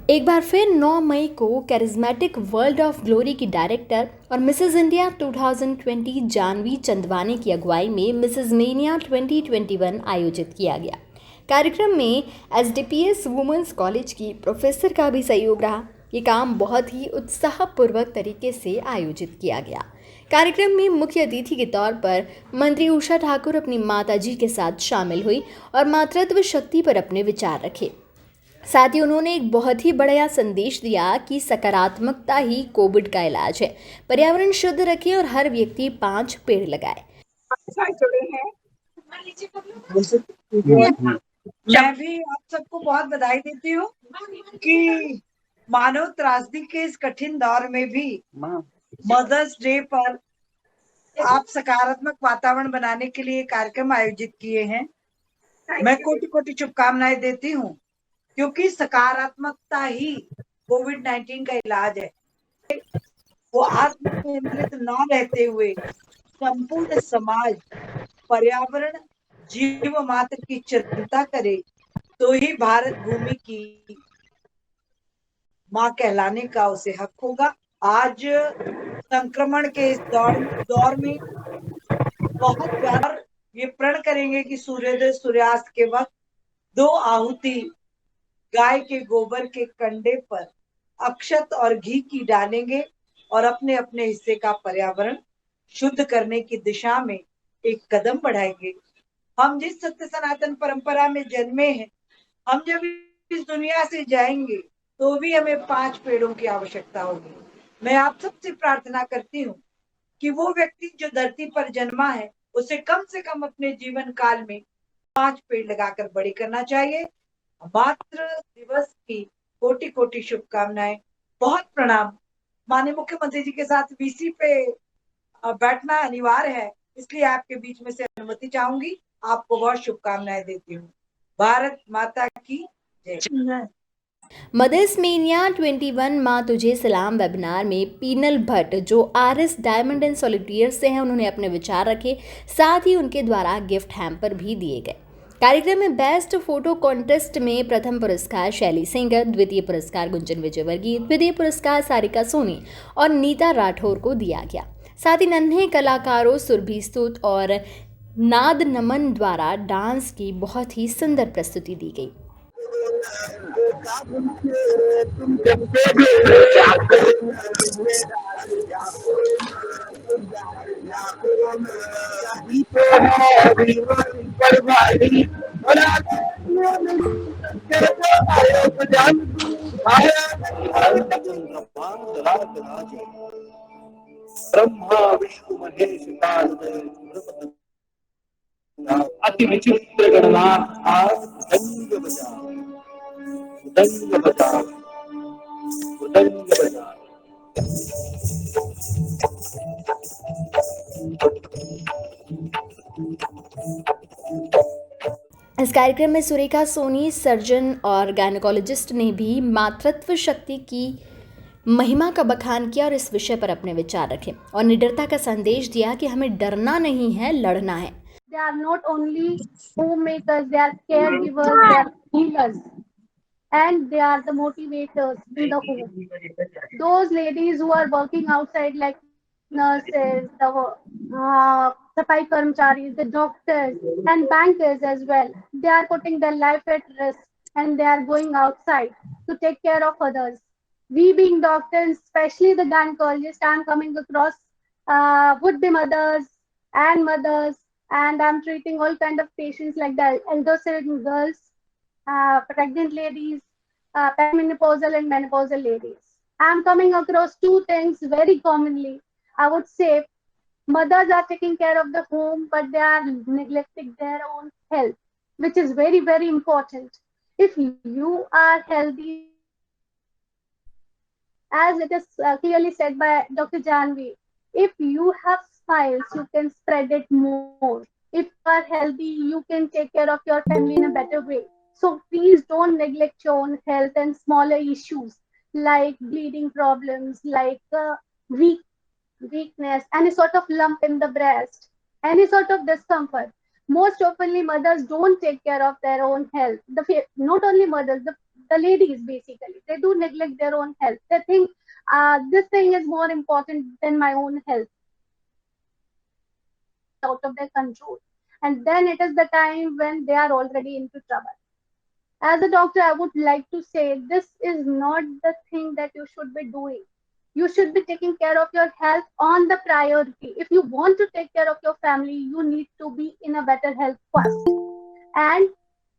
एक बार फिर 9 मई को कैरिज्मेटिक वर्ल्ड ऑफ ग्लोरी की डायरेक्टर और मिसेस इंडिया 2020 जानवी चंदवानी की अगुवाई में मिसेस मेनिया 2021 आयोजित किया गया। कार्यक्रम में एसडीपीएस वुमेन्स कॉलेज की प्रोफेसर का भी सहयोग रहा। ये काम बहुत ही उत्साहपूर्वक तरीके से आयोजित किया गया। कार्यक्रम में मुख्य अतिथि के तौर पर मंत्री उषा ठाकुर अपनी माताजी के साथ शामिल हुई और मातृत्व शक्ति पर अपने विचार रखे। साथ ही उन्होंने एक बहुत ही बढ़िया संदेश दिया कि सकारात्मकता ही कोविड का इलाज है। पर्यावरण शुद्ध रखें और हर व्यक्ति 5 पेड़ लगाए। मैं भी आप सबको बहुत बधाई देती हूँ कि मानव त्रासदी के इस कठिन दौर में भी मदर्स डे पर आप सकारात्मक वातावरण बनाने के लिए कार्यक्रम आयोजित किए हैं। मैं कोटि कोटि शुभकामनाएं देती हूँ, क्योंकि सकारात्मकता ही कोविड-19 का इलाज है। वो आत्मकेंद्रित न रहते हुए संपूर्ण समाज पर्यावरण जीव मात्र की चिंता करे तो ही भारत भूमि की माँ कहलाने का उसे हक होगा। आज संक्रमण के इस दौर में बहुत ज्यादा ये प्रण करेंगे कि सूर्योदय सूर्यास्त के वक्त 2 आहुति गाय के गोबर के कंडे पर अक्षत और घी की डालेंगे और अपने अपने हिस्से का पर्यावरण शुद्ध करने की दिशा में एक कदम बढ़ाएंगे। हम जिस सत्य सनातन परंपरा में जन्मे हैं, हम जब इस दुनिया से जाएंगे तो भी हमें 5 पेड़ों की आवश्यकता होगी। मैं आप सबसे प्रार्थना करती हूँ कि वो व्यक्ति जो धरती पर जन्मा है उसे कम से कम अपने जीवन काल में 5 पेड़ लगाकर बड़े करना चाहिए। मातृ दिवस की कोटि कोटि शुभकामनाएं, बहुत प्रणाम। माननीय मुख्यमंत्री जी के साथ वीसी पे बैठना अनिवार्य है, इसलिए आपके बीच में से अनुमति चाहूंगी। आपको बहुत शुभकामनाएं देती हूँ। भारत माता की जय। मदर्स मेनिया 21 माँ तुझे सलाम वेबिनार में पीनल भट्ट जो आरएस डायमंड एंड सॉलिटेयर से हैं, उन्होंने अपने विचार रखे। साथ ही उनके द्वारा गिफ्ट हैम्पर भी दिए गए। कार्यक्रम में बेस्ट फोटो कॉन्टेस्ट में प्रथम पुरस्कार शैली सिंगर, द्वितीय पुरस्कार गुंजन विजयवर्गीय, तृतीय पुरस्कार सारिका सोनी और नीता राठौर को दिया गया। साथ ही नन्हे कलाकारों सुरभि स्तुत और नाद नमन द्वारा डांस की बहुत ही सुंदर प्रस्तुति दी गई। ब्रह्मा विष्णु महेश अति विचित्र गणनाथ आज दंग बजा दंग बजा दंग बजा। इस कार्यक्रम में सुरेखा सोनी, सर्जन और गायनोकोलॉजिस्ट ने भी मातृत्व शक्ति की महिमा का बखान किया और इस विषय पर अपने विचार रखे और निडरता का संदेश दिया कि हमें डरना नहीं है, लड़ना है। They are not only homemakers, they are caregivers, they are healers, and they are the motivators in the home. Those ladies who are working outside like nurses, the safai karmacharis, the doctors and bankers as well, they are putting their life at risk and they are going outside to take care of others. We being doctors, especially the gynecologists, I am coming across would-be mothers and I'm treating all kind of patients like that, elderly girls, pregnant ladies, perimenopausal and menopausal ladies. I'm coming across 2 things very commonly. I would say mothers are taking care of the home, but they are neglecting their own health, which is very, very important. If you are healthy, as it is clearly said by Dr. Janvi, if you have smiles, you can spread it more. If you are healthy, you can take care of your family in a better way. So please don't neglect your own health and smaller issues like bleeding problems, like weakness, any sort of lump in the breast, any sort of discomfort. Most oftenly, mothers don't take care of their own health. Not only mothers, the the ladies basically, they do neglect their own health. They think this thing is more important than my own health, out of their control. And then it is the time when they are already into trouble. As a doctor, I would like to say this is not the thing that you should be doing. You should be taking care of your health on the priority. If you want to take care of your family, you need to be in a better health first. And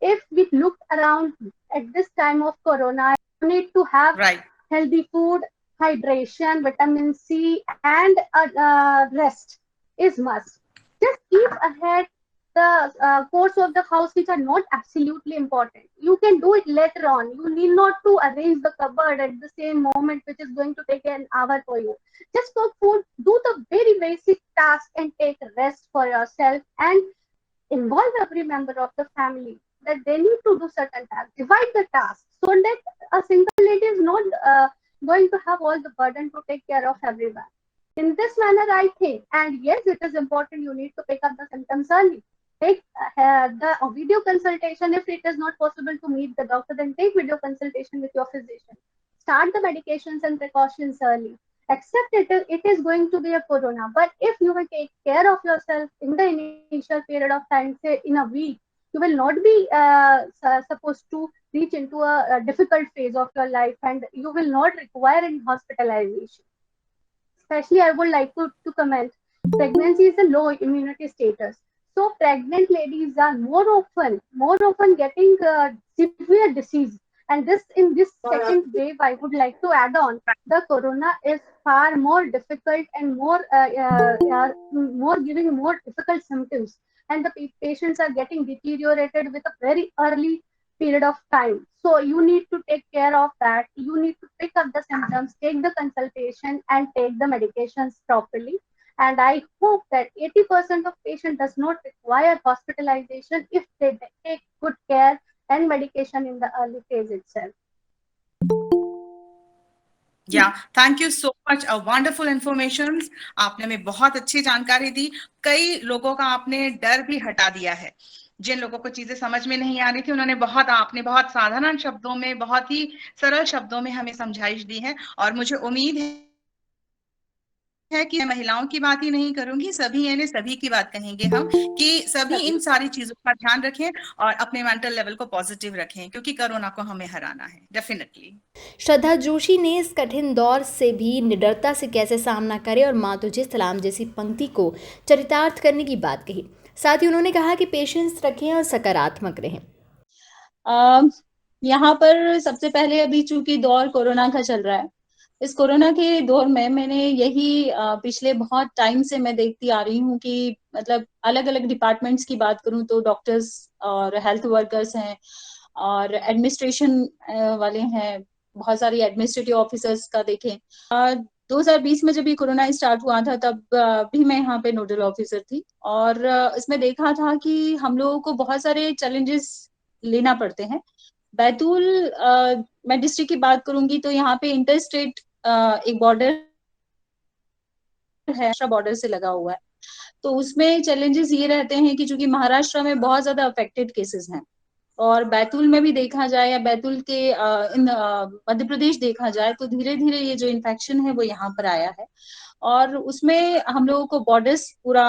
if we look around at this time of corona, you need to have Right. healthy food, hydration, vitamin C, and rest is must. Just keep ahead the course of the house which are not absolutely important. You can do it later on. You need not to arrange the cupboard at the same moment, which is going to take an hour for you. Just cook food, do the very basic task, and take rest for yourself, and involve every member of the family that they need to do certain tasks. Divide the tasks so that a single lady is not going to have all the burden to take care of everyone. In this manner, I think, and yes, it is important, you need to pick up the symptoms early. Take the video consultation. If it is not possible to meet the doctor, then take video consultation with your physician. Start the medications and precautions early. Accept it is going to be a corona. But if you will take care of yourself in the initial period of time, say in a week, you will not be supposed to reach into a difficult phase of your life, and you will not require any hospitalization. Especially, I would like to comment, pregnancy is a low immunity status. So pregnant ladies are more often getting severe disease. And this in this second wave, I would like to add on, the corona is far more difficult and more giving more difficult symptoms, and the patients are getting deteriorated with a very early period of time. So you need to take care of that. You need to pick up the symptoms, take the consultation, and take the medications properly. And I hope that 80% of patients does not require hospitalization if they take good care and medication in the early phase itself. या thank you so much, wonderful information. आपने हमें बहुत अच्छी जानकारी दी। कई लोगों का आपने डर भी हटा दिया है। जिन लोगों को चीजें समझ में नहीं आ रही थी, आपने बहुत साधारण शब्दों में, बहुत ही सरल शब्दों में हमें समझाइश दी है। और मुझे उम्मीद है कि मैं महिलाओं की बात ही नहीं करूंगी, सभी की बात कहेंगे हम, कि सभी इन सारी चीजों का ध्यान रखें और अपने मेंटल लेवल को पॉजिटिव रखें, क्योंकि कोरोना को हमें हराना है डेफिनेटली। श्रद्धा जोशी ने इस कठिन दौर से भी निडरता से कैसे सामना करें और माँ तुझे सलाम जैसी पंक्ति को चरितार्थ करने की बात कही। साथ ही उन्होंने कहा कि पेशेंस रखें और सकारात्मक रहें। यहाँ पर सबसे पहले अभी चूंकि दौर कोरोना का चल रहा है, इस कोरोना के दौर में मैंने यही पिछले बहुत टाइम से मैं देखती आ रही हूँ कि मतलब अलग अलग डिपार्टमेंट्स की बात करूँ तो डॉक्टर्स और हेल्थ वर्कर्स हैं और एडमिनिस्ट्रेशन वाले हैं, बहुत सारी एडमिनिस्ट्रेटिव ऑफिसर्स का देखें। 2020 में जब ये कोरोना स्टार्ट हुआ था तब भी मैं यहाँ पे नोडल ऑफिसर थी और इसमें देखा था कि हम लोगों को बहुत सारे चैलेंजेस लेना पड़ते हैं। बैतूल मैं डिस्ट्रिक्ट की बात करूंगी तो यहाँ पे इंटर स्टेट एक बॉर्डर है, बॉर्डर से लगा हुआ है, तो उसमें चैलेंजेस ये रहते हैं कि चूंकि महाराष्ट्र में बहुत ज्यादा अफेक्टेड केसेस हैं और बैतूल में भी देखा जाए या बैतूल के मध्य प्रदेश देखा जाए तो धीरे धीरे ये जो इन्फेक्शन है वो यहाँ पर आया है और उसमें हम लोगों को बॉर्डर्स पूरा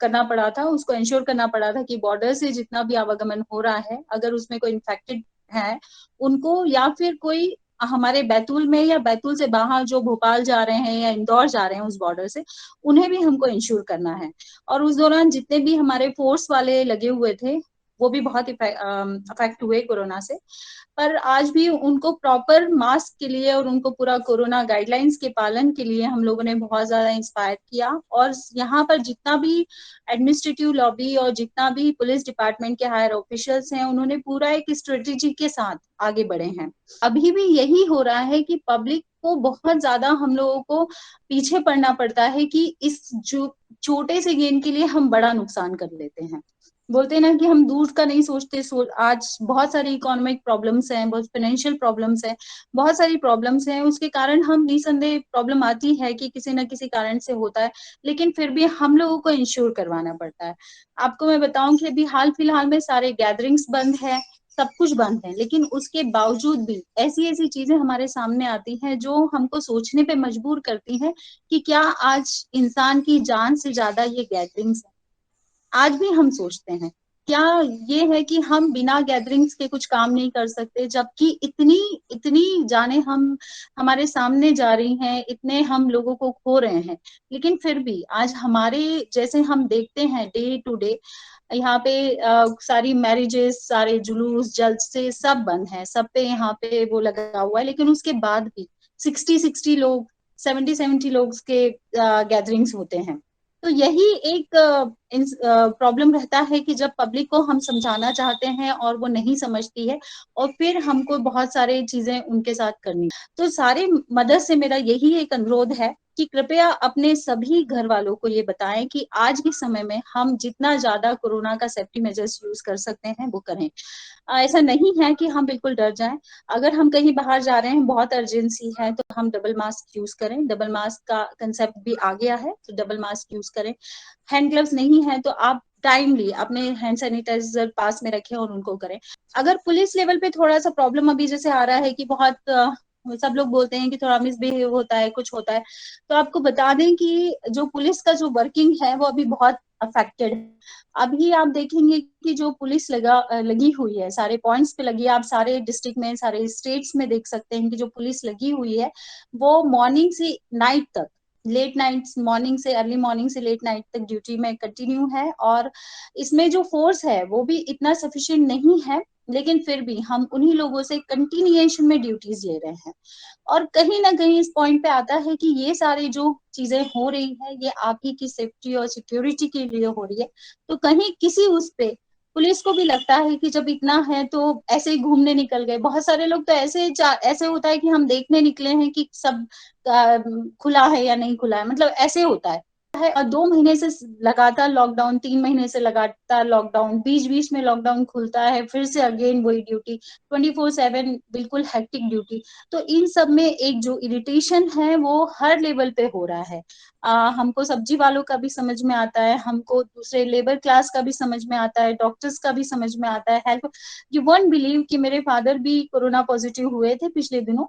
करना पड़ा था, उसको इंश्योर करना पड़ा था कि बॉर्डर से जितना भी आवागमन हो रहा है अगर उसमें कोई इन्फेक्टेड है उनको या फिर कोई हमारे बैतूल में या बैतूल से बाहर जो भोपाल जा रहे हैं या इंदौर जा रहे हैं उस बॉर्डर से, उन्हें भी हमको इंश्योर करना है। और उस दौरान जितने भी हमारे फोर्स वाले लगे हुए थे वो भी बहुत अफेक्ट हुए कोरोना से, पर आज भी उनको प्रॉपर मास्क के लिए और उनको पूरा कोरोना गाइडलाइंस के पालन के लिए हम लोगों ने बहुत ज्यादा इंस्पायर किया और यहाँ पर जितना भी एडमिनिस्ट्रेटिव लॉबी और जितना भी पुलिस डिपार्टमेंट के हायर ऑफिशियल्स हैं उन्होंने पूरा एक स्ट्रेटेजी के साथ आगे बढ़े हैं। अभी भी यही हो रहा है कि पब्लिक को बहुत ज्यादा हम लोगों को पीछे पड़ना पड़ता है कि इस जो छोटे से गेन के लिए हम बड़ा नुकसान कर लेते हैं। बोलते हैं ना कि हम दूर का नहीं सोचते। आज बहुत सारी इकोनॉमिक प्रॉब्लम्स हैं, बहुत फाइनेंशियल प्रॉब्लम्स हैं, बहुत सारी प्रॉब्लम्स हैं, उसके कारण हम निसंदेह प्रॉब्लम आती है कि किसी न किसी कारण से होता है, लेकिन फिर भी हम लोगों को इंश्योर करवाना पड़ता है। आपको मैं बताऊं कि अभी हाल फिलहाल में सारे गैदरिंग्स बंद है, सब कुछ बंद है, लेकिन उसके बावजूद भी ऐसी ऐसी चीजें हमारे सामने आती हैं जो हमको सोचने पे मजबूर करती हैं कि क्या आज इंसान की जान से ज्यादा ये गैदरिंग्स है। आज भी हम सोचते हैं क्या ये है कि हम बिना गैदरिंग्स के कुछ काम नहीं कर सकते, जबकि इतनी इतनी जाने हम हमारे सामने जा रही हैं, इतने हम लोगों को खो रहे हैं, लेकिन फिर भी आज हमारे जैसे हम देखते हैं डे टू डे यहाँ पे सारी मैरिजेस, सारे जुलूस जलसे सब बंद है, सब पे यहाँ पे वो लगा हुआ है, लेकिन उसके बाद भी 60 लोग 70 लोग के गैदरिंग्स होते हैं। तो यही एक प्रॉब्लम रहता है कि जब पब्लिक को हम समझाना चाहते हैं और वो नहीं समझती है, और फिर हमको बहुत सारे चीजें उनके साथ करनी। तो सारे मदद से मेरा यही एक अनुरोध है कि कृपया अपने सभी घर वालों को ये बताएं कि आज के समय में हम जितना ज्यादा कोरोना का सेफ्टी मेजर्स यूज कर सकते हैं वो करें। ऐसा नहीं है कि हम बिल्कुल डर जाएं। अगर हम कहीं बाहर जा रहे हैं, बहुत अर्जेंसी है, तो हम डबल मास्क यूज करें। डबल मास्क का कंसेप्ट भी आ गया है, तो डबल मास्क यूज करें। हैंड ग्लव्स नहीं है तो आप टाइमली अपने हैंड सैनिटाइजर पास में रखें और उनको करें। अगर पुलिस लेवल पे थोड़ा सा प्रॉब्लम अभी जैसे आ रहा है कि बहुत सब लोग बोलते हैं कि थोड़ा मिसबिहेव होता है, कुछ होता है, तो आपको बता दें कि जो पुलिस का जो वर्किंग है वो अभी बहुत अफेक्टेड है। अभी आप देखेंगे कि जो पुलिस लगी हुई है, सारे पॉइंट्स पे लगी है, आप सारे डिस्ट्रिक्ट में, सारे स्टेट्स में देख सकते हैं कि जो पुलिस लगी हुई है वो मॉर्निंग से नाइट तक, लेट नाइट मॉर्निंग से अर्ली मॉर्निंग से लेट नाइट तक ड्यूटी में कंटिन्यू है। और इसमें जो फोर्स है वो भी इतना सफिशिएंट नहीं है, लेकिन फिर भी हम उन्हीं लोगों से कंटिन्यूएशन में ड्यूटीज ले रहे हैं। और कहीं ना कहीं इस पॉइंट पे आता है कि ये सारी जो चीजें हो रही है ये आप ही की सेफ्टी और सिक्योरिटी के लिए हो रही है। तो कहीं किसी उस पे पुलिस को भी लगता है कि जब इतना है तो ऐसे ही घूमने निकल गए। बहुत सारे लोग तो ऐसे होता है कि हम देखने निकले हैं कि सब खुला है या नहीं खुला है, मतलब ऐसे होता है। और 2 महीने से लगातार लॉकडाउन, 3 महीने से लगातार लॉकडाउन, बीच बीच में लॉकडाउन खुलता है, फिर से अगेन वही ड्यूटी, 24/7 बिल्कुल हेक्टिक ड्यूटी। तो इन सब में एक जो इरिटेशन है वो हर लेवल पे हो रहा है। हमको सब्जी वालों का भी समझ में आता है, हमको दूसरे लेबर क्लास का भी समझ में आता है, डॉक्टर्स का भी समझ में आता है, हेल्प। यू वोंट बिलीव कि मेरे फादर भी कोरोना पॉजिटिव हुए थे पिछले दिनों।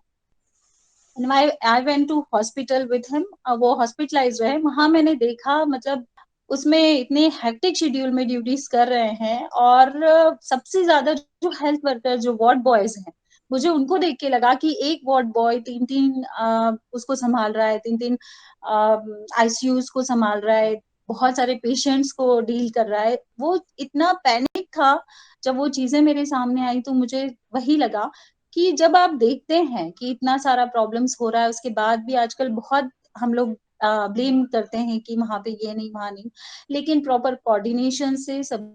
I went to hospital with him, वो हॉस्पिटलाइज रहे। वहां मैंने देखा, मतलब उसमें इतने हेक्टिक शेड्यूल में ड्यूटीज कर रहे हैं, और सबसे ज्यादा जो हेल्थ वर्कर, जो वार्ड बॉयज हैं, मुझे उनको देख के लगा कि एक वार्ड बॉय 3-3 उसको संभाल रहा है, 3-3 आईसीयूज को संभाल रहा है, बहुत सारे पेशेंट्स को डील कर रहा है। वो इतना पैनिक था जब वो चीजें मेरे सामने आई, तो मुझे वही लगा कि जब आप देखते हैं कि इतना सारा प्रॉब्लम्स हो रहा है, उसके बाद भी आजकल बहुत हम लोग ब्लेम करते हैं कि वहां पे ये नहीं, वहां नहीं, लेकिन प्रॉपर कोऑर्डिनेशन से सब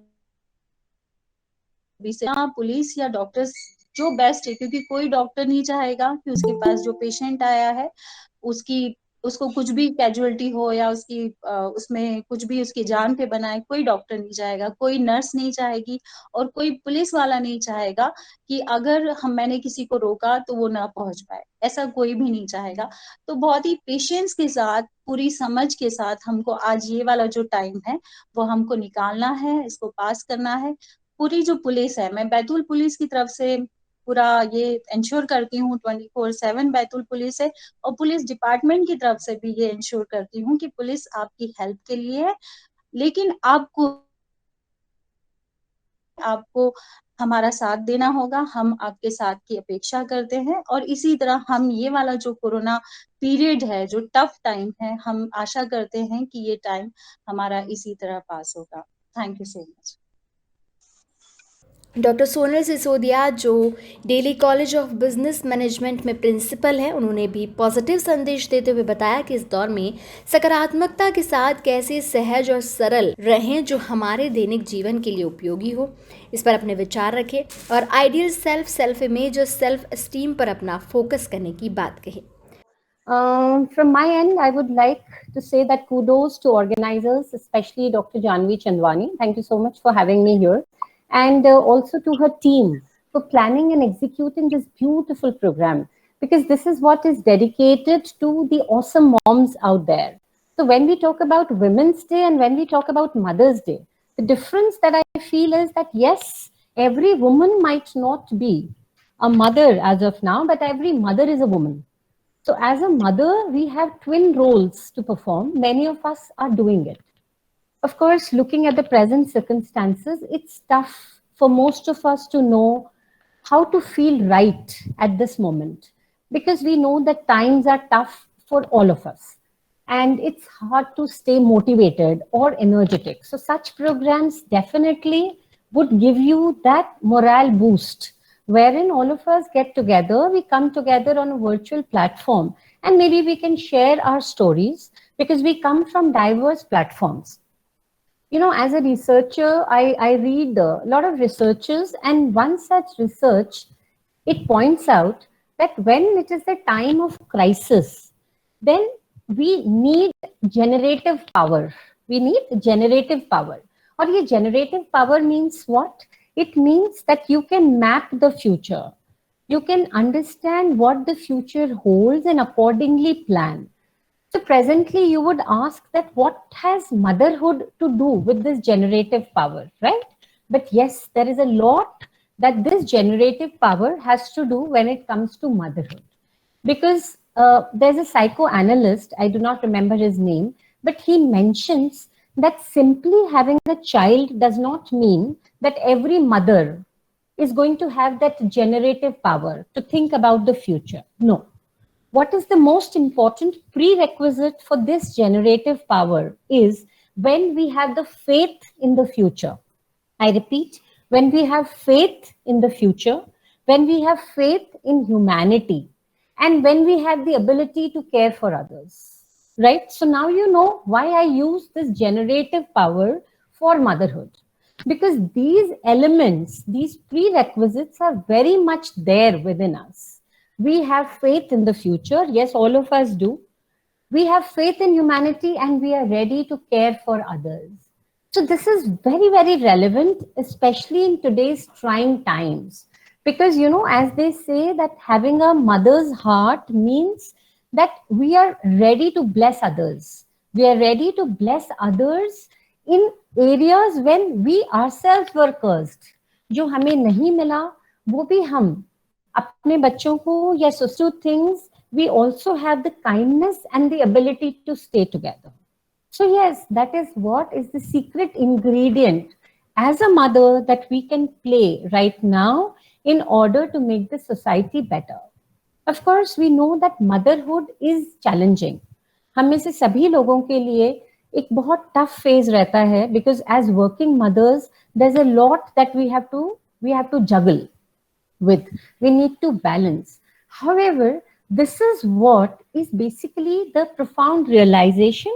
से पुलिस या डॉक्टर्स जो बेस्ट है, क्योंकि कोई डॉक्टर नहीं चाहेगा कि उसके पास जो पेशेंट आया है उसको कुछ भी कैजुअलिटी हो या उसमें कुछ भी उसकी जान पे बनाए, कोई डॉक्टर नहीं चाहेगा, कोई नर्स नहीं चाहेगी, और कोई पुलिस वाला नहीं चाहेगा कि अगर मैंने किसी को रोका तो वो ना पहुंच पाए, ऐसा कोई भी नहीं चाहेगा। तो बहुत ही पेशेंस के साथ, पूरी समझ के साथ हमको आज ये वाला जो टाइम है वो हमको निकालना है, इसको पास करना है। पूरी जो पुलिस है, मैं बैतूल पुलिस की तरफ से पूरा ये इंश्योर करती हूँ, 24/7 बैतूल पुलिस है, और पुलिस डिपार्टमेंट की तरफ से भी ये इंश्योर करती हूँ कि पुलिस आपकी हेल्प के लिए है, लेकिन आपको हमारा साथ देना होगा। हम आपके साथ की अपेक्षा करते हैं, और इसी तरह हम ये वाला जो कोरोना पीरियड है, जो टफ टाइम है, हम आशा करते हैं कि ये टाइम हमारा इसी तरह पास होगा। Thank you so much. Doctor Sonal Sisodia, जो Daly college of business management में प्रिंसिपल हैं, उन्होंने भी पॉजिटिव संदेश देते हुए बताया कि इस दौर में सकारात्मकता के साथ कैसे सहज और सरल रहें जो हमारे दैनिक जीवन के लिए उपयोगी हो। इस पर अपने विचार रखें और आइडियल सेल्फ इमेज और सेल्फ एस्टीम पर अपना फोकस करने की बात कही। From my end, I would like to say that kudos to organizers, especially Dr. Janvi Chandwani. Thank you so much for having me here. And also to her team for planning and executing this beautiful program, because this is what is dedicated to the awesome moms out there. So when we talk about Women's Day and when we talk about Mother's Day, the difference that I feel is that yes, Every woman might not be a mother as of now, but every mother is a woman. So as a mother, we have twin roles to perform. Many of us are doing it. Of course, looking at the present circumstances, it's tough for most of us to know how to feel right at this moment, because we know that times are tough for all of us and it's hard to stay motivated or energetic. So such programs definitely would give you that morale boost wherein all of us get together, we come together on a virtual platform, and maybe we can share our stories because we come from diverse platforms. You know, as a researcher, I read a lot of researches, and one such research, it points out that when it is a time of crisis, then we need generative power. We need generative power. Or ये generative power means what? It means that you can map the future. You can understand what the future holds and accordingly plan. So presently you would ask that what has motherhood to do with this generative power, right? But yes, there is a lot that this generative power has to do when it comes to motherhood. Because there's a psychoanalyst, I do not remember his name, but he mentions that simply having a child does not mean that every mother is going to have that generative power to think about the future. No. What is the most important prerequisite for this generative power is when we have the faith in the future. I repeat, when we have faith in the future, when we have faith in humanity, and when we have the ability to care for others, right? So now you know why I use this generative power for motherhood. Because these elements, these prerequisites are very much there within us. We have faith in the future. Yes, all of us do. We have faith in humanity and we are ready to care for others. So this is very, very relevant, especially in today's trying times. Because, you know, as they say that having a mother's heart means that we are ready to bless others. We are ready to bless others in areas when we ourselves were cursed. जो हमें नहीं मिला, वो भी हम अपने बच्चों को या do things, we also have the kindness and the ability to stay together. So yes, that is what is the secret ingredient as a mother that we can play right now in order to make the society better. Of course, we know that motherhood is challenging. हम में से सभी लोगों के लिए एक बहुत tough phase रहता है, because as working mothers, there's a lot that we have to juggle with. We need to balance. However, this is what is basically the profound realization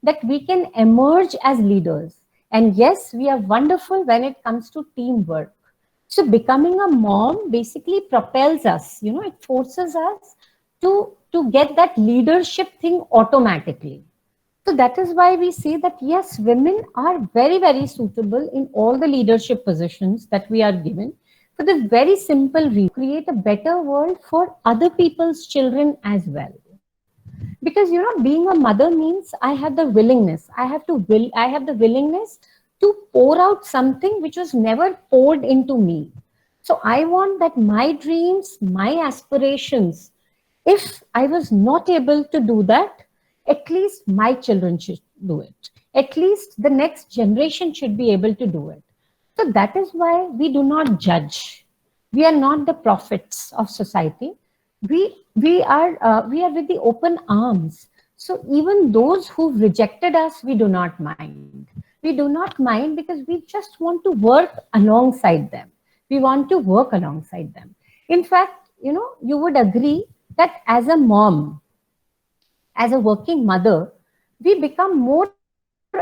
that we can emerge as leaders. And yes, we are wonderful when it comes to teamwork. So becoming a mom basically propels us, you know, it forces us to get that leadership thing automatically. So that is why we say that yes, women are very, very suitable in all the leadership positions that we are given, for the very simple reason, create a better world for other people's children as well. Because, you know, being a mother means I have the willingness, I have the willingness to pour out something which was never poured into me. So I want that my dreams, my aspirations, if I was not able to do that, at least my children should do it. At least the next generation should be able to do it. So that is why we do not judge. We are not the prophets of society. We are with the open arms. So even those who've rejected us, we do not mind. We do not mind because we just want to work alongside them. We want to work alongside them. In fact, you know, you would agree that as a mom, as a working mother, we become more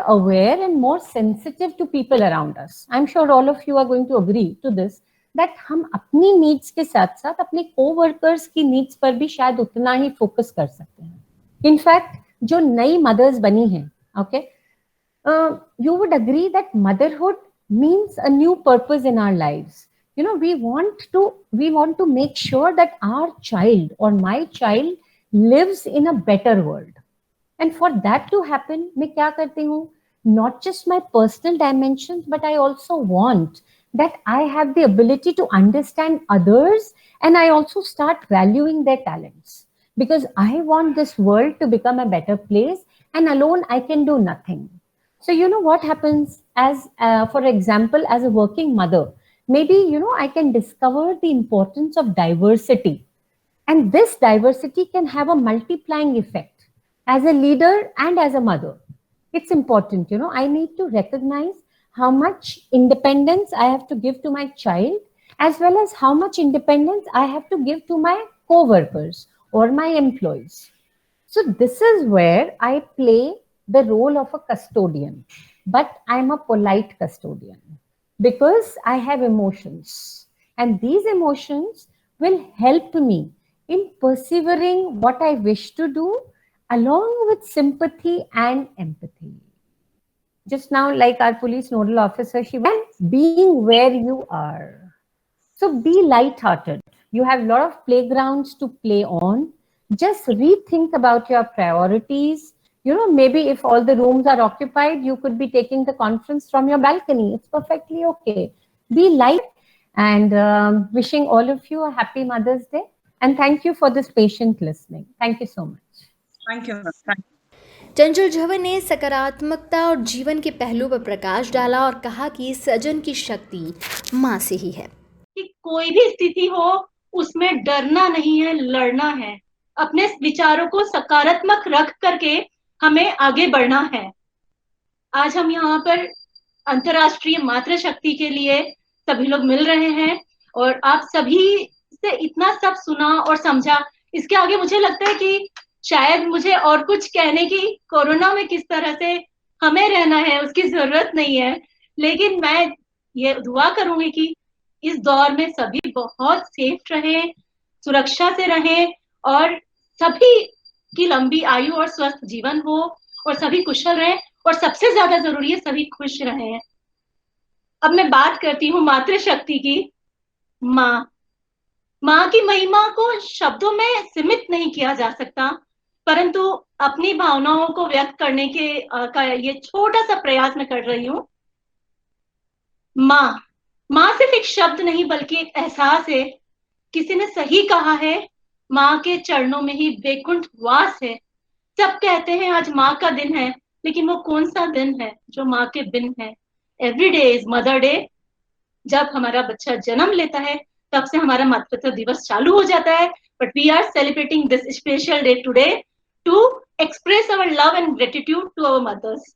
aware and more sensitive to people around us. I'm sure all of you are going to agree to this, that हम अपनी needs के साथ साथ अपने co-workers की needs पर भी शायद उतना ही focus कर सकते हैं. In fact, जो नई mothers बनी हैं, okay, you would agree that motherhood means a new purpose in our lives. You know, we want to make sure that our child or my child lives in a better world. And for that to happen, मैं क्या करती हूँ? Not just my personal dimensions, but I also want that I have the ability to understand others, and I also start valuing their talents, because I want this world to become a better place, and alone I can do nothing. So, you know what happens as, for example, as a working mother, maybe, you know, I can discover the importance of diversity. And this diversity can have a multiplying effect as a leader and as a mother. It's important, you know, I need to recognize how much independence I have to give to my child, as well as how much independence I have to give to my co-workers or my employees. So this is where I play the role of a custodian, but I'm a polite custodian because I have emotions, and these emotions will help me in persevering what I wish to do, along with sympathy and empathy. Just now, like our police nodal officer, she went, being where you are. So be light-hearted. You have a lot of playgrounds to play on. Just rethink about your priorities. You know, maybe if all the rooms are occupied, you could be taking the conference from your balcony. It's perfectly okay. Be light, and wishing all of you a happy Mother's Day. And thank you for this patient listening. Thank you so much. Thank you ma'am. चंचल झंवर ने सकारात्मकता और जीवन के पहलू पर प्रकाश डाला और कहा कि सृजन की शक्ति माँ से ही है। कि कोई भी स्थिति हो उसमें डरना नहीं है, लड़ना है। अपने विचारों को सकारात्मक रख करके हमें आगे बढ़ना है। आज हम यहाँ पर अंतर्राष्ट्रीय मातृशक्ति के लिए सभी लोग मिल रहे हैं, और आप सभी से इतना सब सुना और समझा, इसके आगे मुझे लगता है कि शायद मुझे और कुछ कहने की, कोरोना में किस तरह से हमें रहना है उसकी जरूरत नहीं है। लेकिन मैं ये दुआ करूंगी कि इस दौर में सभी बहुत सेफ रहें, सुरक्षा से रहें, और सभी की लंबी आयु और स्वस्थ जीवन हो, और सभी कुशल रहें, और सबसे ज्यादा जरूरी है सभी खुश रहें। अब मैं बात करती हूँ मातृशक्ति की। माँ की महिमा को शब्दों में सीमित नहीं किया जा सकता, परंतु अपनी भावनाओं को व्यक्त करने के का ये छोटा सा प्रयास मैं कर रही हूँ। माँ सिर्फ एक शब्द नहीं बल्कि एक एहसास है। किसी ने सही कहा है, माँ के चरणों में ही वैकुंठ वास है। सब कहते हैं आज माँ का दिन है, लेकिन वो कौन सा दिन है जो माँ के बिन है? Every day is mother day. जब हमारा बच्चा जन्म लेता है तब से हमारा मातृत्व दिवस चालू हो जाता है, but we are celebrating this special day today to express our love and gratitude to our mothers.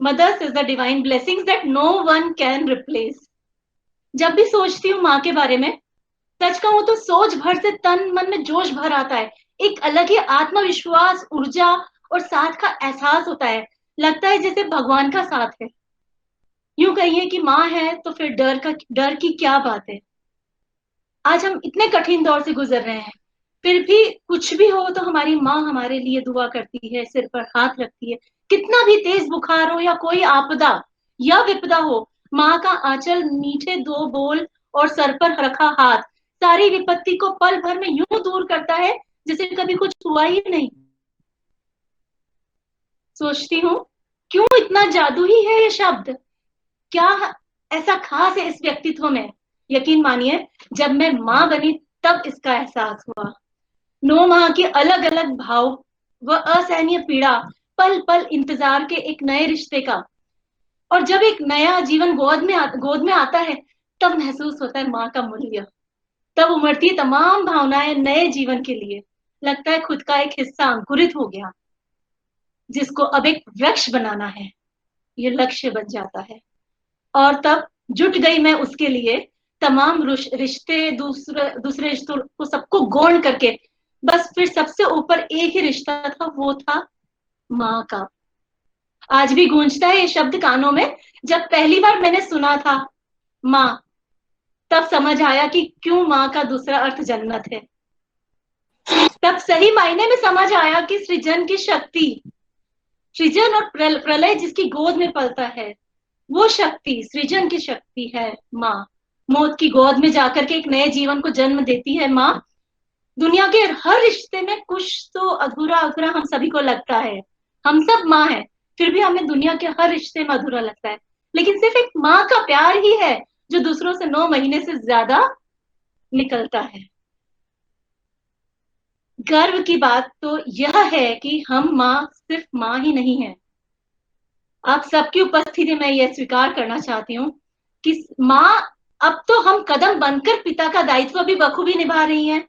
Mothers is the divine blessings that no one can replace. जब भी सोचती हूँ माँ के बारे में, सच कहूँ तो सोच भर से तन मन में जोश भर आता है। एक अलग ही आत्मविश्वास, ऊर्जा और साथ का एहसास होता है। लगता है जैसे भगवान का साथ है। यूं कहिए कि माँ है तो फिर डर की क्या बात है। आज हम इतने कठिन दौर से गुजर रहे हैं, फिर भी कुछ भी हो तो हमारी माँ हमारे लिए दुआ करती है, सिर पर हाथ रखती है। कितना भी तेज बुखार हो या कोई आपदा या विपदा हो, माँ का आंचल, मीठे दो बोल और सर पर रखा हाथ सारी विपत्ति को पल भर में यूं दूर करता है जैसे कभी कुछ हुआ ही नहीं। सोचती हूँ क्यों इतना जादू ही है ये शब्द, क्या ऐसा खास है इस व्यक्तित्व में। यकीन मानिए जब मैं माँ बनी तब इसका एहसास हुआ। 9 माह के अलग अलग भाव व असहनीय पीड़ा, पल पल इंतजार के एक नए रिश्ते का, और जब एक नया जीवन गोद में आता है तब महसूस होता है माँ का मूल्य। तब उमड़ती तमाम भावनाएं नए जीवन के लिए। लगता है खुद का एक हिस्सा अंकुरित हो गया जिसको अब एक वृक्ष बनाना है, ये लक्ष्य बन जाता है। और तब जुट गई मैं उसके लिए, तमाम रिश्ते, दूसरे रिश्तों को सबको गौण करके। बस फिर सबसे ऊपर एक ही रिश्ता था, वो था माँ का। आज भी गूंजता है ये शब्द कानों में। जब पहली बार मैंने सुना था माँ, तब समझ आया कि क्यों माँ का दूसरा अर्थ जन्नत है। तब सही मायने में समझ आया कि सृजन की शक्ति, सृजन और प्रलय जिसकी गोद में पलता है, वो शक्ति सृजन की शक्ति है माँ। मौत की गोद में जाकर के एक नए जीवन को जन्म देती है माँ। दुनिया के हर रिश्ते में कुछ तो अधूरा अधूरा हम सभी को लगता है। हम सब माँ हैं, फिर भी हमें दुनिया के हर रिश्ते में अधूरा लगता है। लेकिन सिर्फ एक माँ का प्यार ही है जो दूसरों से 9 महीने से ज्यादा निकलता है। गर्व की बात तो यह है कि हम माँ सिर्फ माँ ही नहीं है। आप सबकी उपस्थिति में यह स्वीकार करना चाहती हूँ कि माँ अब तो हम कदम बनकर पिता का दायित्व भी बखूबी निभा रही हैं।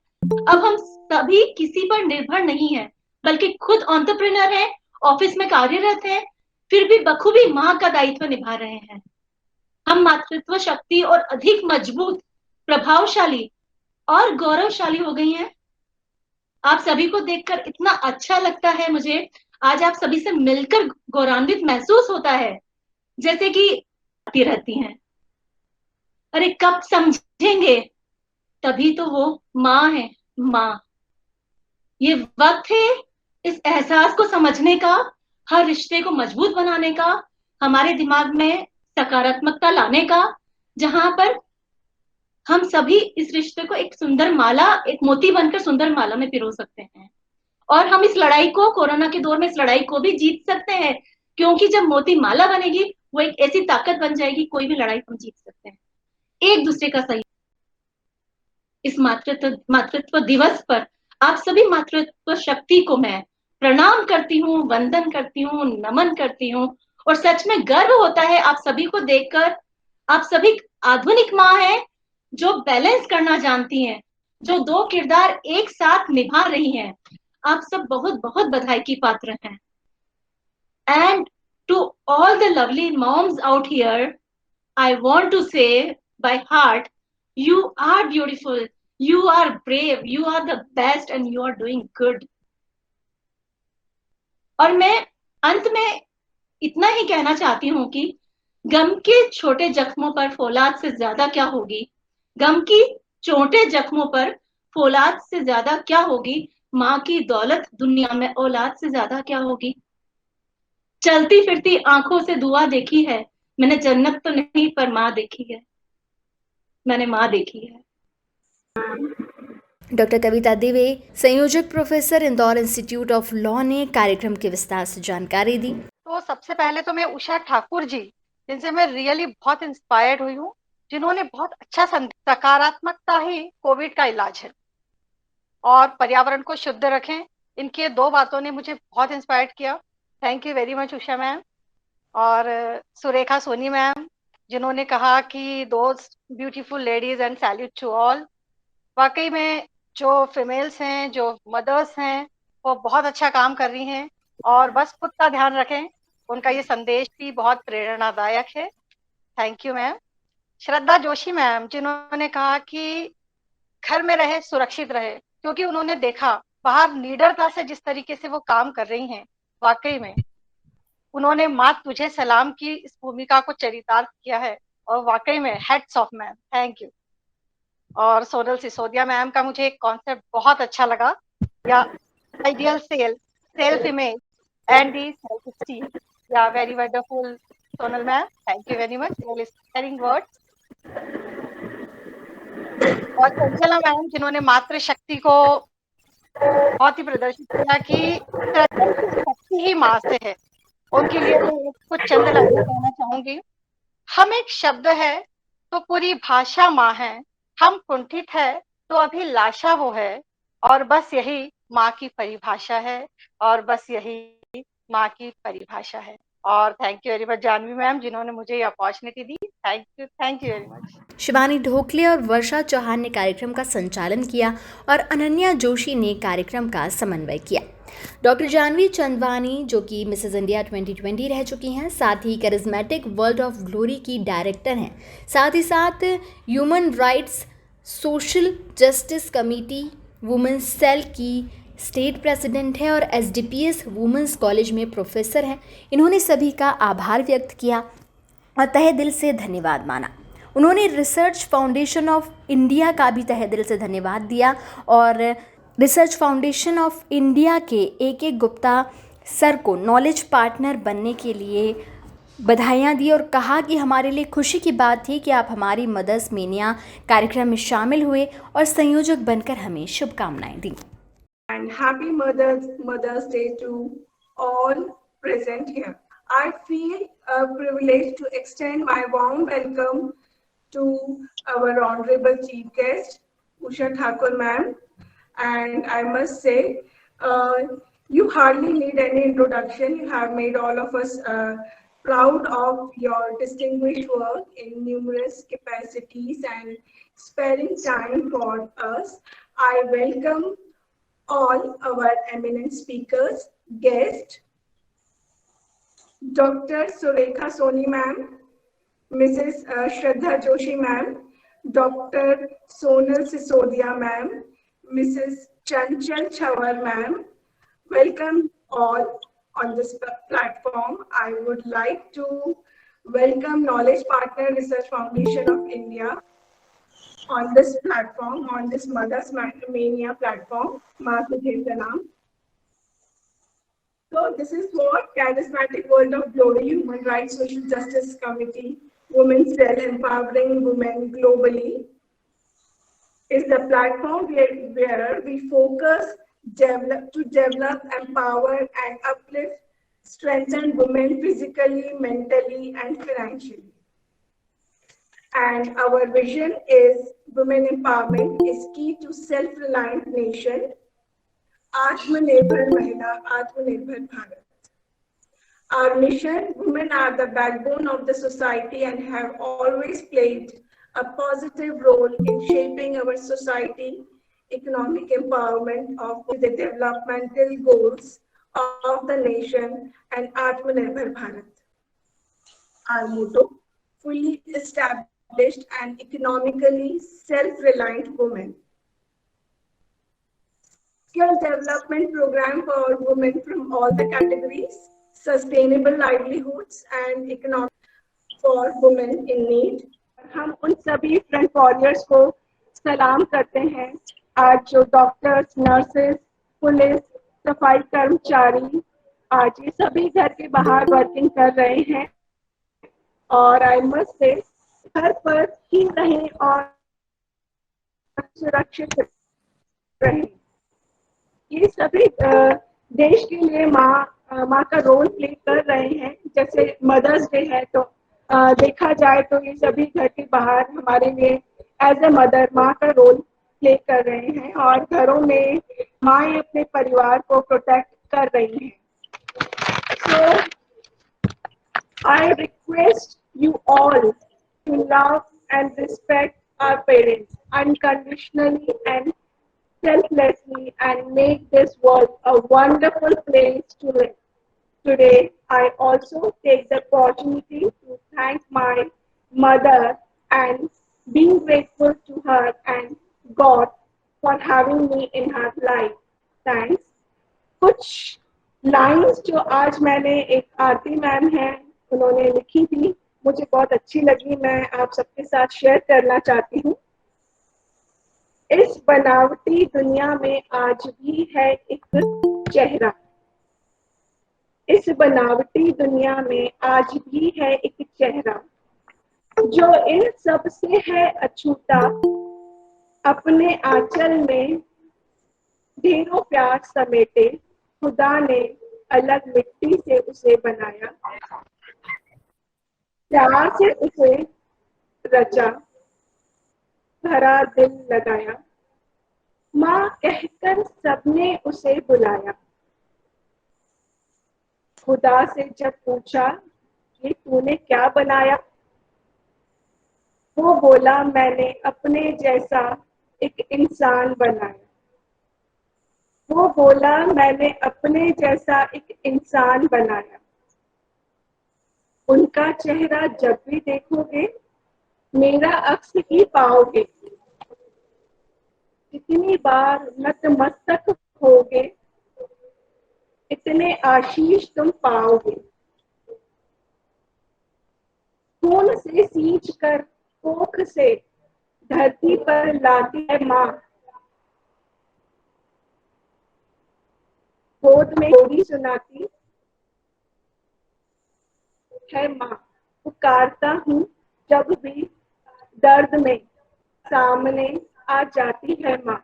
अब हम सभी किसी पर निर्भर नहीं है, बल्कि खुद एंटरप्रेन्योर हैं, ऑफिस में कार्यरत हैं, फिर भी बखूबी माँ का दायित्व निभा रहे हैं। हम मातृत्व शक्ति और अधिक मजबूत, प्रभावशाली और गौरवशाली हो गई हैं। आप सभी को देखकर इतना अच्छा लगता है मुझे। आज आप सभी से मिलकर गौरवान्वित महसूस होता है, जैसे कि आती रहती हैं। अरे कब समझेंगे, तभी तो वो माँ है, माँ। ये वक्त है इस एहसास को समझने का, हर रिश्ते को मजबूत बनाने का, हमारे दिमाग में सकारात्मकता लाने का, जहां पर हम सभी इस रिश्ते को एक सुंदर माला, एक मोती बनकर सुंदर माला में पिरो सकते हैं। और हम इस लड़ाई को, कोरोना के दौर में इस लड़ाई को भी जीत सकते हैं, क्योंकि जब मोती माला बनेगी वो एक ऐसी ताकत बन जाएगी, कोई भी लड़ाई हम जीत सकते हैं। एक दूसरे का सही। इस मातृत्व दिवस पर आप सभी मातृत्व शक्ति को मैं प्रणाम करती हूँ, वंदन करती हूँ, नमन करती हूँ। और सच में गर्व होता है आप सभी को देखकर। आप सभी आधुनिक माँ हैं जो बैलेंस करना जानती हैं, जो 2 किरदार एक साथ निभा रही हैं। आप सब बहुत बहुत बधाई की पात्र हैं। And to all the lovely moms out here, I want to say by heart, you are beautiful, you are brave, you are the best and you are doing good. और मैं अंत में इतना ही कहना चाहती हूँ कि गम के छोटे जख्मों पर फौलाद से ज्यादा क्या होगी, गम की छोटे जख्मों पर फौलाद से ज्यादा क्या होगी, माँ की दौलत दुनिया में औलाद से ज्यादा क्या होगी। चलती फिरती आंखों से दुआ देखी है मैंने, जन्नत तो नहीं पर माँ देखी है, मैंने माँ देखी है। डॉक्टर कविता दिवे, संयोजक professor, Indore institute of law ने कार्यक्रम की विस्तार से जानकारी दी। तो सबसे पहले तो मैं उषा ठाकुर जी, जिनसे मैं रियली बहुत इंस्पायर्ड हुई हूँ, जिन्होंने बहुत अच्छा सकारात्मकता ही कोविड का इलाज है और पर्यावरण को शुद्ध रखें, इनके 2 बातों ने मुझे बहुत इंस्पायर्ड किया। Thank you very much Usha ma'am. और सुरेखा सोनी मैम, जिन्होंने कहा कि those beautiful ladies and salute to all. वाकई में जो फीमेल्स हैं, जो मदर्स हैं, वो बहुत अच्छा काम कर रही हैं और बस खुद का ध्यान रखें। उनका ये संदेश भी बहुत प्रेरणादायक है। Thank you ma'am. Shraddha Joshi ma'am, जिन्होंने कहा कि घर में रहे, सुरक्षित रहे, क्योंकि उन्होंने देखा बाहर निडरता से जिस तरीके से वो काम कर रही हैं, वाकई में उन्होंने माँ तुझे सलाम की इस भूमिका को चरितार्थ किया है और वाकई में heads of ma'am, thank you. और सोनल सिसोदिया मैम का मुझे एक कॉन्सेप्ट बहुत अच्छा लगा, या ideal self image and the self esteem, या very wonderful Sonal ma'am, thank you very much for inspiring words. और संजना मैम, जिन्होंने मातृ शक्ति को बहुत ही प्रदर्शित किया कि शक्ति ही माँ से है, उनके लिए मैं कुछ चंद लाइनें कहना चाहूंगी। हम एक शब्द है तो पूरी भाषा माँ है, हम कुंठित है तो अभिलाषा वो है, और बस यही माँ की परिभाषा है, और बस यही माँ की परिभाषा है। और thank you very much Janhvi ma'am, जिन्होंने मुझे ये अपॉर्चुनिटी दी। Thank you very much. Shivani Dhokle और वर्षा चौहान ने कार्यक्रम का संचालन किया और अनन्या जोशी ने कार्यक्रम का समन्वय किया। डॉक्टर जानवी चंदवानी, जो कि मिसेज इंडिया 2020 रह चुकी हैं, साथ ही करिज्मेटिक वर्ल्ड ऑफ ग्लोरी की डायरेक्टर हैं, साथ ही साथ human rights social justice committee women's cell की स्टेट प्रेसिडेंट है और SDPS वुमेन्स कॉलेज में प्रोफेसर हैं। इन्होंने सभी का आभार व्यक्त किया और तहे दिल से धन्यवाद माना। उन्होंने रिसर्च फाउंडेशन ऑफ इंडिया का भी तहे दिल से धन्यवाद दिया और रिसर्च फाउंडेशन ऑफ इंडिया के AK गुप्ता सर को नॉलेज पार्टनर बनने के लिए बधाइयाँ दी और कहा कि हमारे लिए खुशी की बात थी कि आप हमारी मदर्स मेनिया कार्यक्रम में शामिल हुए और संयोजक बनकर हमें शुभकामनाएं दी। And happy Mother's Day to all present here. I feel privileged to extend my warm welcome to our Honorable Chief Guest, Usha Thakur ma'am. And I must say, uh, you hardly need any introduction. You have made all of us proud of your distinguished work in numerous capacities and sparing time for us. I welcome all our eminent speakers, guests, Dr. Surekha Soni ma'am, Mrs. Shraddha Joshi ma'am, Dr. Sonal Sisodia ma'am, Mrs. Chanchal Chawar ma'am. Welcome all on this platform. I would like to welcome Knowledge Partner Research Foundation of India on this platform, on this Mothers Mania platform. Maa tujhe pranam. So this is what Charismatic World of Glory Human Rights Social Justice Committee, Women's Cell Empowering Women Globally, is the platform where we focus to develop, empower, and uplift, strengthen women physically, mentally, and financially. And our vision is women empowerment is key to self-reliant nation. Atmanirbhar Mahila, Atmanirbhar Bharat. Our mission, women are the backbone of the society and have always played a positive role in shaping our society, economic empowerment of the developmental goals of the nation and Atmanirbhar Bharat. Our motto, fully established and economically self-reliant women. Skill development program for women from all the categories, sustainable livelihoods and economic for women in need. हम उन सभी front warriors को सलाम करते हैं आज जो doctors, nurses, police, सफाई कर्मचारी आज ये सभी घर के बाहर वर्किंग कर रहे हैं और आई मस्ट से घर पर ही रहें और सुरक्षित रहें। ये सभी देश के लिए माँ का रोल प्ले कर रहे हैं। जैसे मदर्स डे है तो देखा जाए तो ये सभी घर के बाहर हमारे लिए एज ए मदर माँ का रोल प्ले कर रहे हैं और घरों में माएँ अपने परिवार को प्रोटेक्ट कर रही हैं। So I request you all to love and respect our parents unconditionally and selflessly and make this world a wonderful place to live. Today, I also take the opportunity to thank my mother and being grateful to her and God for having me in her life. Thanks. कुछ lines जो आज मैंने एक आरती ma'am है उन्होंने लिखी थी मुझे बहुत अच्छी लगी, मैं आप सबके साथ शेयर करना चाहती हूँ। इस बनावटी दुनिया में आज भी है एक चेहरा, इस बनावटी दुनिया में आज भी है एक चेहरा जो इन सब से है अछूता, अपने आंचल में ढेरों प्यार समेटे, खुदा ने अलग मिट्टी से उसे बनाया, प्यार से उसे रचा, भरा दिल लगाया, माँ कहकर सबने उसे बुलाया। खुदा से जब पूछा कि तूने क्या बनाया, वो बोला मैंने अपने जैसा एक इंसान बनाया, वो बोला मैंने अपने जैसा एक इंसान बनाया। उनका चेहरा जब भी देखोगे मेरा अक्स ही पाओगे, इतनी बार नतमस्तक होगे, इतने आशीष तुम पाओगे। खून से सींच कर कोख से धरती पर लाती है माँ, गोद में लोरी सुनाती है माँ। पुकारता हूँ जब भी दर्द में सामने आ जाती है माँ,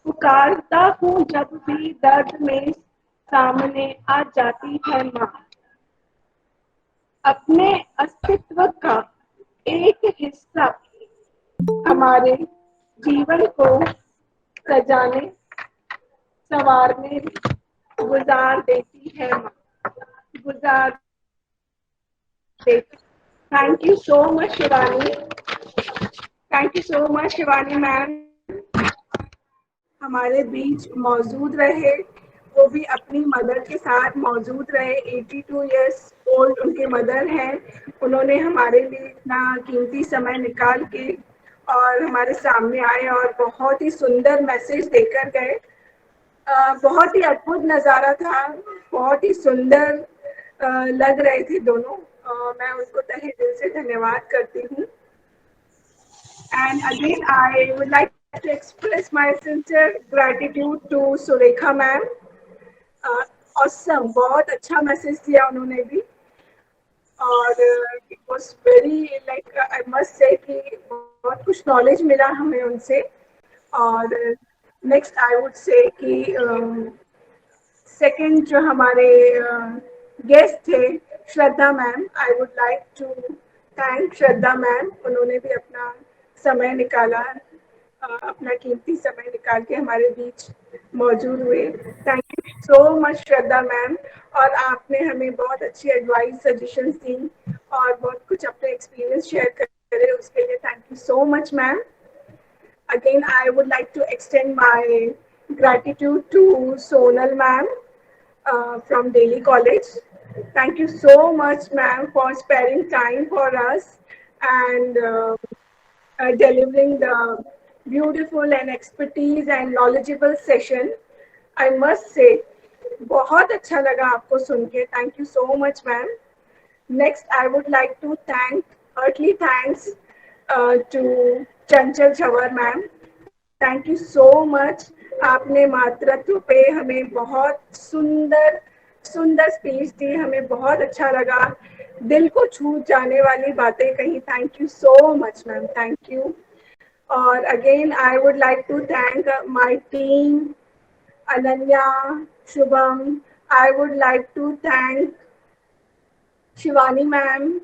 पुकारता हूँ जब भी दर्द में सामने आ जाती है माँ, अपने अस्तित्व का एक हिस्सा हमारे जीवन को सजाने संवारने गुजार देती है माँ, गुजार देती। Thank you so much Shivani, thank you so much Shivani ma'am, हमारे बीच मौजूद रहे, वो भी अपनी मदर के साथ मौजूद रहे। 82 इयर्स ओल्ड उनके मदर हैं, उन्होंने हमारे लिए इतना कीमती समय निकाल के और हमारे सामने आए और बहुत ही सुंदर मैसेज देकर गए। बहुत ही अद्भुत नज़ारा था, बहुत ही सुंदर लग रहे थे दोनों। मैं उनको तहे दिल से धन्यवाद करती हूँ। And again, I would like to express my sincere gratitude to Surekha ma'am. awesome, बहुत अच्छा मैसेज दिया उन्होंने भी, और it was very like I must say कि बहुत कुछ नॉलेज मिला हमें उनसे। और नेक्स्ट आई वुड से कि सेकंड जो हमारे गेस्ट थे Shraddha ma'am, I would like to thank Shraddha ma'am, उन्होंने भी अपना समय निकाला, अपना कीमती समय निकाल के हमारे बीच मौजूद हुए। Thank you so much Shraddha ma'am, और आपने हमें बहुत अच्छी एडवाइस सजेशंस दी और बहुत कुछ अपने एक्सपीरियंस शेयर करे, उसके लिए thank you so much ma'am. Again, I would like to extend my gratitude to Sonal ma'am from Delhi College. Thank you so much, ma'am, for sparing time for us and delivering the beautiful and expertise and knowledgeable session. I must say, बहुत अच्छा लगा आपको सुन के। Thank you so much, ma'am. Next, I would like to heartily thanks to Chanchal Chhawar ma'am. Thank you so much, आपने मातृत्व पे हमें बहुत सुंदर सुंदर स्पीच दी, हमें बहुत अच्छा लगा, दिल को छू जाने वाली बातें कही। Thank you so much ma'am, thank you. और again I would like to thank my team, Ananya, Shubham. I would like to thank Shivani ma'am.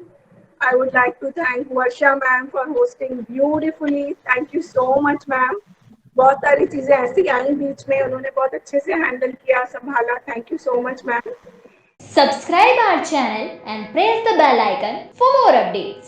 I would like to thank Varsha ma'am for hosting beautifully. Thank you so much ma'am. बहुत सारी चीजें ऐसी आई बीच में, उन्होंने बहुत अच्छे से हैंडल किया, संभाला। Thank you so much ma'am. Subscribe our channel and press the bell icon for more updates.